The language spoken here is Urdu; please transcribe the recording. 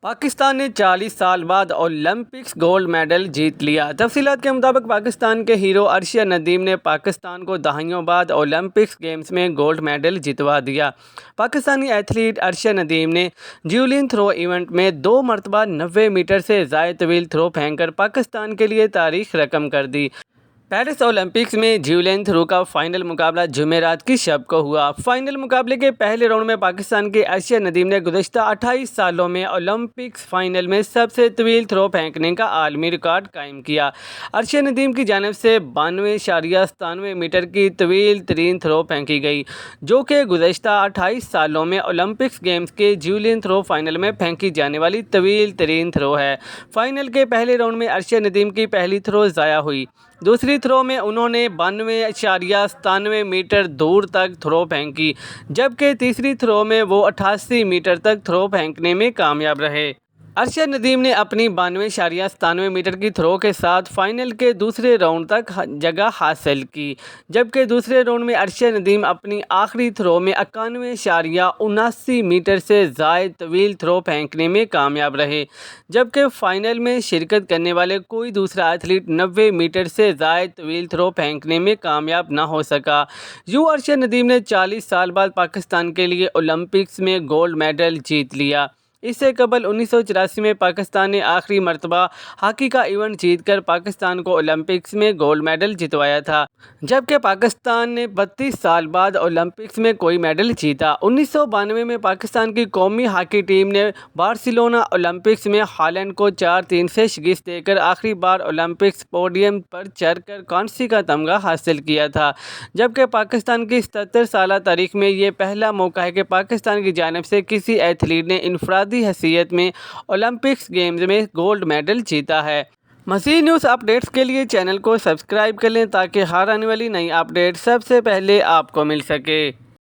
پاکستان نے 40 سال بعد اولمپکس گولڈ میڈل جیت لیا۔ تفصیلات کے مطابق پاکستان کے ہیرو عرشیہ ندیم نے پاکستان کو دہائیوں بعد اولمپکس گیمز میں گولڈ میڈل جتوا دیا۔ پاکستانی ایتھلیٹ عرشیہ ندیم نے جیولن تھرو ایونٹ میں 2 مرتبہ 90 میٹر سے زائد طویل تھرو پھینک کر پاکستان کے لیے تاریخ رقم کر دی۔ پیرس اولمپکس میں جیولن تھرو کا فائنل مقابلہ جمعرات کی شب کو ہوا۔ فائنل مقابلے کے پہلے راؤنڈ میں پاکستان کے عرشیہ ندیم نے گزشتہ 28 سالوں میں اولمپکس فائنل میں سب سے طویل تھرو پھینکنے کا عالمی ریکارڈ قائم کیا۔ عرشیہ ندیم کی جانب سے 92.97 میٹر کی طویل ترین تھرو پھینکی گئی، جو کہ گزشتہ 28 سالوں میں اولمپکس گیمز کے جیولن تھرو فائنل میں پھینکی جانے والی طویل ترین تھرو ہے۔ فائنل کے پہلے راؤنڈ میں عرشیہ ندیم کی پہلی تھرو ضائع ہوئی۔ دوسری تھرو میں انہوں نے 92.97 میٹر دور تک تھرو پھینکی، جبکہ تیسری تھرو میں وہ 88 میٹر تک تھرو پھینکنے میں کامیاب رہے۔ عرشیہ ندیم نے اپنی 92.97 میٹر کی تھرو کے ساتھ فائنل کے دوسرے راؤنڈ تک جگہ حاصل کی، جبکہ دوسرے راؤنڈ میں عرشیہ ندیم اپنی آخری تھرو میں 91.79 میٹر سے زائد طویل تھرو پھینکنے میں کامیاب رہے، جبکہ فائنل میں شرکت کرنے والے کوئی دوسرا ایتھلیٹ 90 میٹر سے زائد طویل تھرو پھینکنے میں کامیاب نہ ہو سکا۔ یوں عرشیہ ندیم نے 40 سال بعد پاکستان کے لیے اولمپکس میں گولڈ میڈل جیت لیا۔ اس سے قبل 1984 میں پاکستان نے آخری مرتبہ ہاکی کا ایونٹ جیت کر پاکستان کو اولمپکس میں گولڈ میڈل جتوایا تھا، جبکہ پاکستان نے 32 سال بعد اولمپکس میں کوئی میڈل جیتا۔ 1992 میں پاکستان کی قومی ہاکی ٹیم نے بارسلونا اولمپکس میں ہالینڈ کو 4-3 سے شکست دے کر آخری بار اولمپکس پوڈیم پر چڑھ کر کانسی کا تمغہ حاصل کیا تھا، جبکہ پاکستان کی 77 سالہ تاریخ میں یہ پہلا موقع ہے کہ پاکستان کی جانب سے کسی ایتھلیٹ نے انفرادی حیثیت میں اولمپکس گیمز میں گولڈ میڈل جیتا ہے۔ مزید نیوز اپ ڈیٹس کے لیے چینل کو سبسکرائب کر لیں تاکہ ہر آنے والی نئی اپ ڈیٹ سب سے پہلے آپ کو مل سکے۔